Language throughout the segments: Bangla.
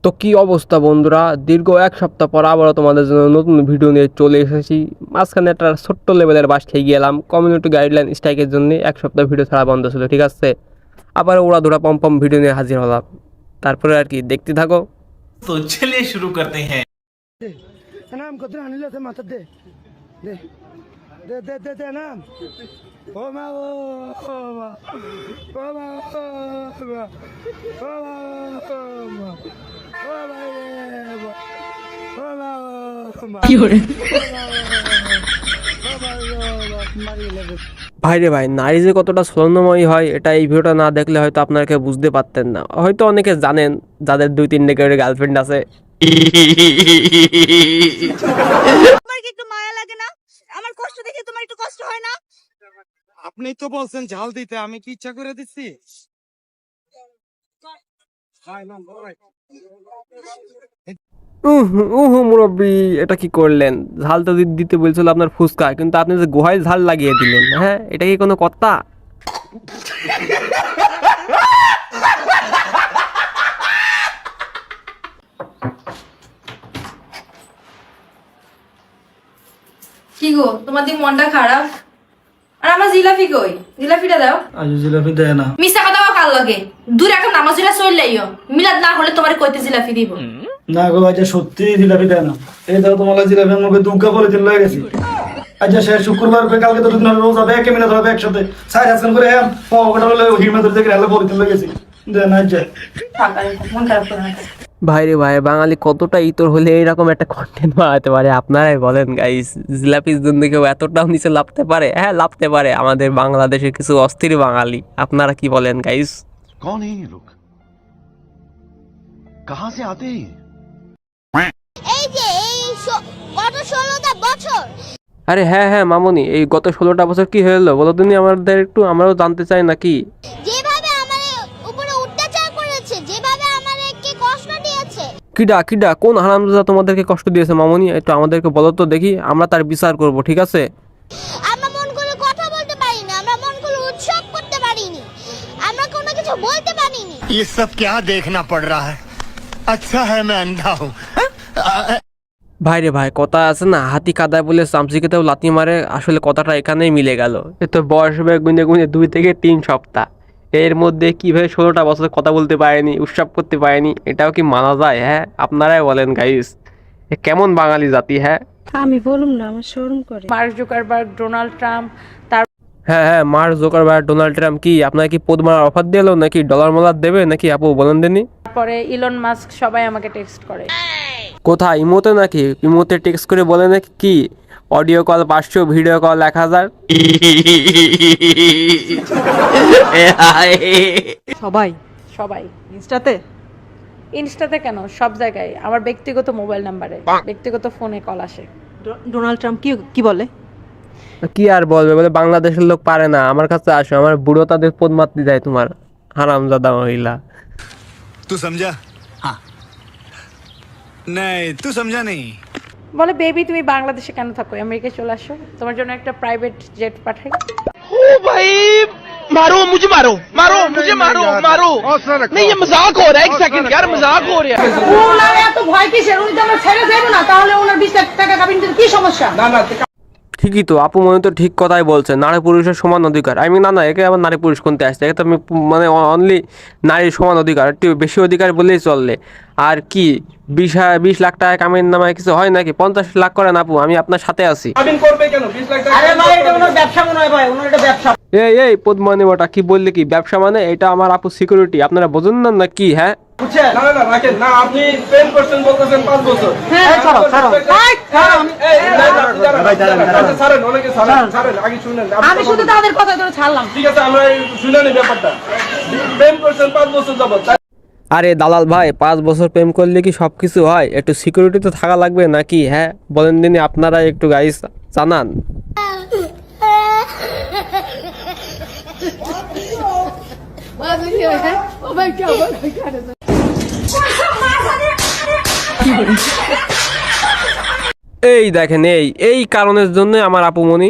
তো কি অবস্থা বন্ধুরা, দীর্ঘ এক সপ্তাহ পর আবারও তোমাদের জন্য নতুন ভিডিও নিয়ে চলে এসেছি। মাঝখানে একটা ছোট্ট লেভেলের বাস খেয়ে গেলাম কমিউনিটি গাইডলাইন স্ট্রাইকের জন্য। এক সপ্তাহ ভিডিও ছাড়া বন্ধ ছিল, ঠিক আছে। আবার ওরা ধরা পম ভিডিও নিয়ে হাজির হলাম। তারপরে আর কি, দেখতে থাকো। तो चलिए शुरू करते हैं। नाम को अनिल से मत दे दे दे दे दे दे नाम ओ मा ओ मा ओ मा ओ मा ভাই রে ভাই, নারী যে কতটা ছলনাময়ী হয় এটা এই ভিডিওটা না দেখলে হয়তো আপনাকে বুঝতে পারতেন না। হয়তো অনেকে জানেন যাদের 2-3টে করে গার্লফ্রেন্ড আছে। তোমার কি একটু মায়া লাগে না? আমার কষ্ট দেখে তোমার একটু কষ্ট হয় না? আপনি তো বলছেন ঝাল দিতে, আমি কি ইচ্ছা করে দিচ্ছি? মুরব্বী, এটা কি করলেন? ঝাল তো দিতে বলছিল আপনার ফুচকা, কিন্তু আপনি যে গুহায় ঝাল লাগিয়ে দিলেন। হ্যাঁ, এটা কি কোনো কথা? কি গো, তোমাদের মনটা খারাপ? আর আমার জিলাপি কই? জিলাপিটা দাও। আজ জিলাপি দেয় না। মিছা কথা কাল লাগে। দূর এখন নামাজুরা চল লাইও। মিলাদ না হলে তোমার কইতে জিলাপি দিব। না গো, আজ সত্যি জিলাপি দেয় না। এই দাও তোমার জিলাপি, মুখে দুগ্গা বলে দিল হয়ে গেছি। আজ শেষ শুক্রবার, কালকে তো দুদিন রোজ হবে, একে মিলাদ হবে একসাথে। সাইড হাসন করে হ্যাঁ ওটা হলে হিরমাদের থেকে হেলে বলে দিল হয়ে গেছি। দেয় না যে মন খারাপ করে না। ভাই রে ভাই, বাঙালি কতটা ইতর হলে এইরকম একটা কন্টেন্ট বানাতে পারে আপনারাই বলেন গাইস। জিলাপির জন্য কেউ এতটাও নিচে লাভতে পারে? হ্যাঁ, লাভতে পারে আমাদের বাংলাদেশের কিছু অস্থির বাঙালি। আপনারা কি বলেন গাইস? कौन है ये लोग? कहां से आते हैं? এই যে গত 16টা বছর আরে হ্যাঁ হ্যাঁ মামুনি, এই গত 16টা বছর কি হলো বলো তুমি আমাদের একটু, আমরাও জানতে চাই নাকি। যেভাবে আমার উপরে অত্যাচার করেছে, যেভাবে আমাদেরকে কষ্ট দিয়েছে, কিডা কিডা কোন হারামজাদা তোমাদেরকে কষ্ট দিয়েছে মামুনি? একটু আমাদেরকে বলো তো দেখি, আমরা তার বিচার করব, ঠিক আছে? আমরা মন করে কথা বলতে পারিনি, আমরা মন করে উৎসব করতে পারিনি, আমরা কোনো কিছু বলতে পারিনি। ये सब क्या देखना पड़ रहा है? अच्छा है मैं अंधा हूँ। ভাই রে ভাই, কথা আছে না, হাতি কাদায় বলে চামচিকেতেও লাথি মারে। আসলে কথাটা এখানেই মিলে গেল। এ তো বয়স হবে গুনে গুনে 2 থেকে 3 সপ্তাহ। এর মধ্যে কিভাবে 16টা বছর কথা বলতে পারেনি, উৎসব করতে পারেনি, এটাও কি মানা যায়? হ্যাঁ, আপনারাই বলেন গাইস, এ কেমন বাঙালি জাতি? হ্যাঁ আমি বলুম না, আমার শরম করে। মার্ক জুকারবার্গ, ডোনাল্ড ট্রাম্প, হ্যাঁ হ্যাঁ, মার্ক জুকারবার্গ, ডোনাল্ড ট্রাম্প কি আপনাকে কি পদ মারার অফার দিল নাকি? ডলার মলার দেবে নাকি? আপু বলেন দেনি। তারপরে ইলন মাস্ক, সবাই আমাকে টেক্সট করে। কোথায়? ইমোতে নাকি? ইমোতে টেক্সট করে বলে নাকি কি অডিও কল 500, ভিডিও কল 1000? সবাই সবাই ইনস্টাতে কেন, সব জায়গায় আমার ব্যক্তিগত মোবাইল নাম্বারে, ব্যক্তিগত ফোনে কল আসে। ডোনাল্ড ট্রাম্প কি বলে? কি আর বলবে, বলে বাংলাদেশের লোক পারে না, আমার কাছে আসো, আমার বুড়ো তাদের পদ মারতে যায়। তোমার হারামজাদা মহিলা। तू समझा? हाँ। नहीं तू समझा नहीं। বলে বেবি তুমি বাংলাদেশে কেন থাকো, আমেরিকায় চলে আসো, তোমার জন্য একটা প্রাইভেট জেট পাঠাই। ओ भाई मारो मुझे, मारो मारो मुझे, मारो मारो। नहीं ये मजाक हो रहा है, एक सेकंड यार, मजाक हो रहा है। ওনার এত ভয় কিসের? উনি তো আমরা ছেড়ে দেব না, তাহলে ওনার 20 লাখ টাকা কাবিন দিতে কি সমস্যা? না না, ঠিকই তো, আপু মনে তো ঠিক কথাই বলছে, নারী পুরুষের সমান অধিকার। আমি না না, একে আবার নারী পুরুষ কোনতে আসছে? একে তো আমি মানে অনলি নারীর সমান অধিকার, একটু বেশি অধিকার বললেই চললে। আর কি 20 লাখ টাকা কামের নামায় কিছু হয় নাকি? 50 লাখ করেন আপু, আমি আপনার সাথে আছি। আরে ভাই এটা ওনার ব্যবসা মনে হয়, ভাই ওনার এটা ব্যবসা। এই পদ্মানি ওটা কি বললে? কি ব্যবসা মানে? এটা আমার আপু সিকিউরিটি, আপনারা বোঝেন না নাকি? হ্যাঁ আপনি প্রেম করছেন বলতেছেন 5 বছর। আমি শুধু তাদের কথা ধরে ছাড়লাম। ঠিক আছে, আমরা শুনে নিই ব্যাপারটা। প্রেম করছেন 5 বছর যাবত। আরে দালাল ভাই, 5 বছর প্রেম করলে কি সবকিছু হয়? একটু সিকিউরিটি তো থাকা লাগবে নাকি? হ্যাঁ বলেন দিনই, আপনারা একটু গাইস জানান। এই দেখেন, এই কারণের জন্য আমার আপুমনি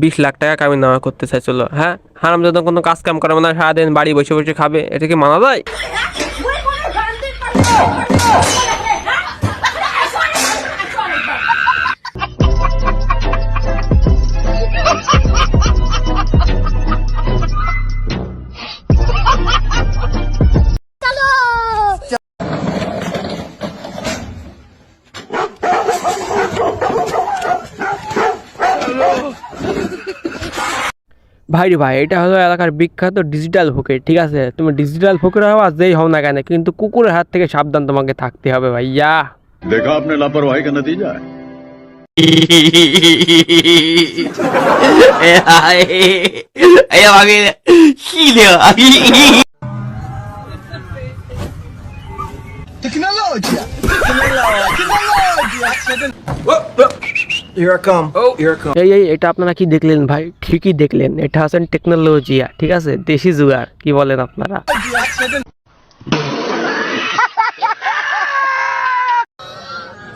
20 লাখ টাকা কামিয়ে নেওয়া করতে চাইছিল। হ্যাঁ, হারামজাদা কোনো কাজ কাম করে না, সারাদিন বাড়ি বসে বসে খাবে, এটা কি মানা যায়? ভাই রে ভাই, এটা হলো এলাকার বিখ্যাত ডিজিটাল ফকির, ঠিক আছে? তুমি ডিজিটাল ফকির হও আর যেই হও না কেন, কিন্তু কুকুরের হাত থেকে সাবধান তোমাকে থাকতে হবে ভাইয়া। देखा आपने लापरवाही का नतीजा है। এই এই এটা আপনারা কি দেখলেন ভাই? ঠিকই দেখলেন, এটা হচ্ছেন টেকনোলজিয়া, ঠিক আছে? দেশি জুগার, কি বলেন আপনারা?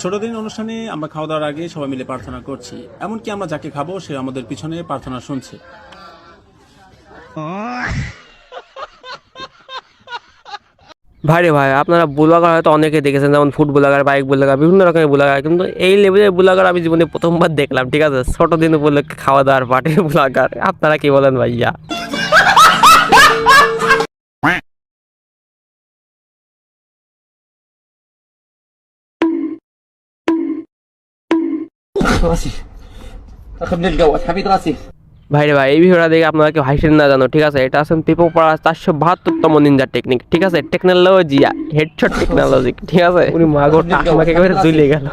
ছোটদিন অনুষ্ঠানে আমরা খাওয়া দাওয়ার আগে সবাই মিলে প্রার্থনা করছি, এমনকি আমরা যাকে খাবো সে আমাদের পিছনে প্রার্থনা শুনছে। ভাই রে ভাই, আপনারা ব্লগার হয়তো অনেকে দেখেছেন, যেমন ফুড ব্লগার, বাইক ব্লগার, বিভিন্ন রকমের ব্লগার, কিন্তু এই লেভেলের ব্লগার আমি জীবনে প্রথমবার দেখলাম, ঠিক আছে? ছোট দিন উপলক্ষে খাওয়া দাওয়ার পার্টির ব্লগার। আপনারা কি বলেন ভাইয়া? ভাই রে ভাই, এই ভিডিওটা দেখে আপনারা কেউ হাসেন না জানো, ঠিক আছে? এটা আছেন পিপোপাড়া 472তম নিনজা টেকনিক, ঠিক আছে? টেকনোলজিয়া, হেডশট টেকনোলজি, ঠিক আছে? উনি মাগোটা আমাকে একেবারে ঝুলে গেল।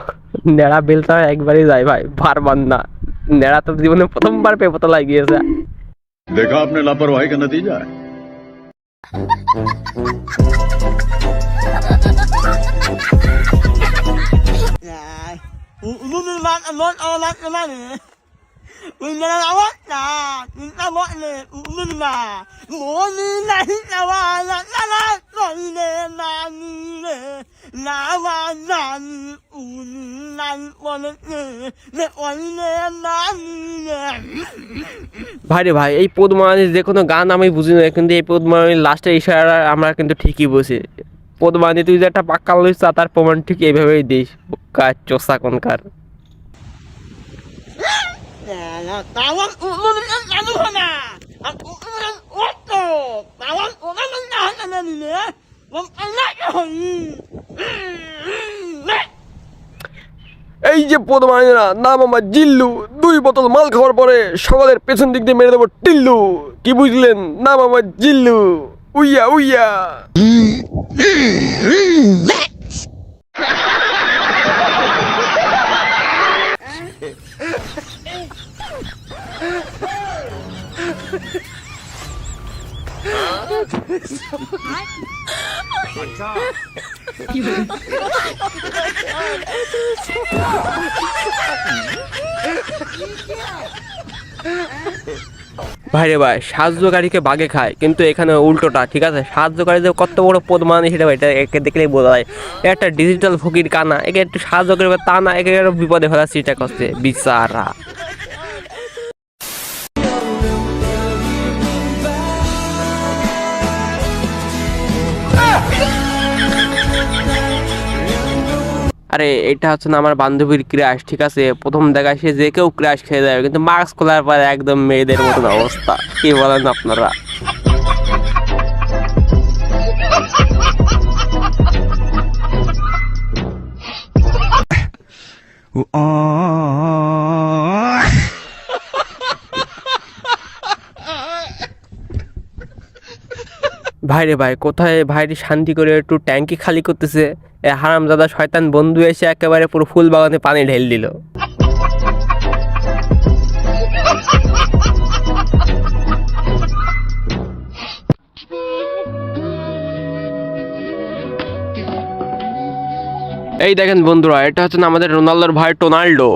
নেড়া বেলটা একবারই যায় ভাই, বারবার না। নেড়া তো জীবনে প্রথমবার পেপতলায় গিয়েছে। देखा आपने लापरवाही का नतीजा है। ভাই রে ভাই, এই পদ্মারানীর যে কোনো গান আমি বুঝি না, কিন্তু এই পদ্মারানীর লাস্টের ইশারা আমরা কিন্তু ঠিকই বুঝি। পদ্মারানী, তুই যে একটা পাক্কা লইছ, তার প্রমাণ ঠিক এইভাবেই দিস। কাজ চোষা কোনকার। এই যে পদ্মারানীরা, নাম আমার জিল্লু, 2 বোতল মাল খাওয়ার পরে সকালের পেছন দিক দিয়ে মেরে দেবো টিল্লু। কি বুঝলেন? নাম আমার জিল্লু। উইয়া উইয়া। ভাই রে ভাই, সাহায্যকারীকে বাঘে খায়, কিন্তু এখানে উল্টোটা, ঠিক আছে? সাহায্যকারী যে কত বড় পদ্মারানী সেটা এটা একে দেখলেই বোঝা যায়। একটা ডিজিটাল ফকির কানা, একে একটু সাহায্য করবে তা না, একে বিপদে ফেলার চেষ্টা করছে বিচারা। আরে এটা হচ্ছে না আমার বান্ধবীর ক্রাশ, ঠিক আছে? প্রথম দেখায় সে যে কেউ ক্রাশ খেয়ে যাবে, কিন্তু মাস্ক খোলার পরে একদম মেয়েদের মতন অবস্থা। কি বলেন আপনারা? ভাই রে ভাই, কোথায় ভাইটি শান্তি করে একটু ট্যাঙ্কি খালি করতেছে, হারামজাদা শয়তান বন্ধু এসে একেবারে পুরো ফুল বাগানে পানি ঢেল দিল। এই দেখেন বন্ধুরা, এটা হচ্ছে আমাদের রোনাল্ডোর ভাই টোনাল্ডো।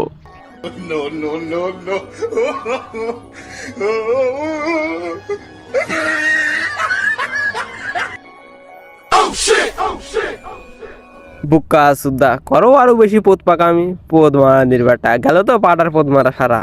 বুকা সুদা করো আরো বেশি পোদ পাকামি। পোদ মারা নির্বাটা গেল তো পাটার পোদ মারা সারা।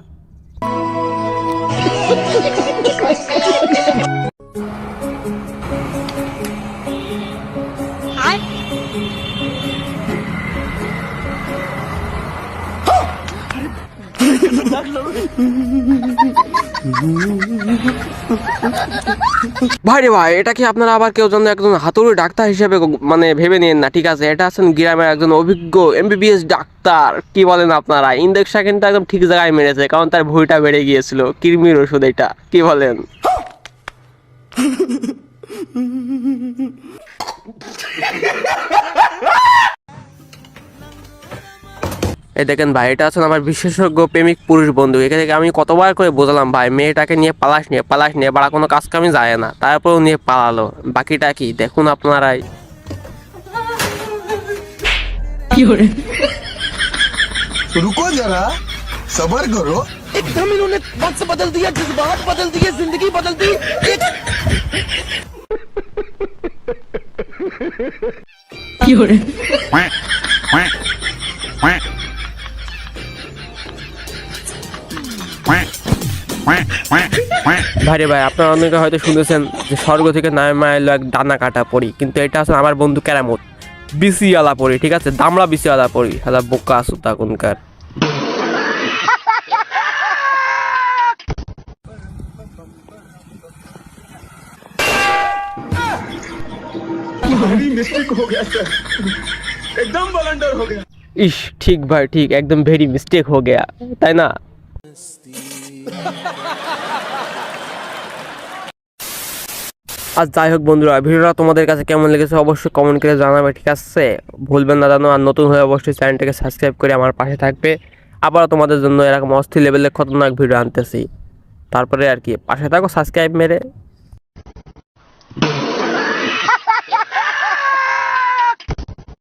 ভাই রে ভাই, এটা কি আপনারা আবার কেউ যেন একজন হাতুড়ি ডাক্তার হিসেবে মানে ভেবে নিন না, ঠিক আছে? এটা আছেন গ্রামের একজন অভিজ্ঞ এমবিবিএস ডাক্তার। কি বলেন আপনারা? ইনজেকশন কিন্তু একদম ঠিক জায়গায় মেরেছে, কারণ তার ভুঁড়িটা বেড়ে গিয়েছিল। কৃমির ওষুধ এটা, কি বলেন? এই দেখেন ভাই, এটা আছেন আমার বিশেষজ্ঞ প্রেমিক পুরুষ বন্ধু। এখানে থেকে আমি কতবার করে বোঝালাম ভাই, মেয়েটাকে নিয়ে পালাস নিয়ে বাড়া কোনো কাজ কামি যায় না, তারপরেও নিয়ে পালালো। বাকিটা কি দেখুন আপনারাই। रुको जरा सबर करो एकदम इन्होंने वक्त बदल दिया, जज्बात बदल दिए, जिंदगी बदल दी। ভাইরে ভাই, আপনারা অনেকে হয়তো শুনেছেন যে স্বর্গ থেকে নামে এলো এক ডানা কাটা পড়ি, কিন্তু এটা আছে আমার বন্ধু কেরামত, বিসিওয়ালা পড়ি, ঠিক আছে? দামড়া বিসিওয়ালা পড়ি। হ্যাঁ, বোকা আসু তখনকার। ইস, ঠিক ভাই ঠিক, একদম ভেরি মিস্টেক হো গয়া, তাই না? আর যাই হোক বন্ধুরা, ভিডিওটা তোমাদের কাছে কেমন লেগেছে অবশ্যই কমেন্ট করে জানাবে, ঠিক আছে? ভুলবেন না জানো। আর নতুন হয়ে অবশ্যই চ্যানেলটাকে সাবস্ক্রাইব করে আমার পাশে থাকবে। আবারও তোমাদের জন্য এরকম অস্থির লেভেলের খতরনাক ভিডিও আনতেছি। তারপরে আর কি, পাশে থাকো সাবস্ক্রাইব মেরে।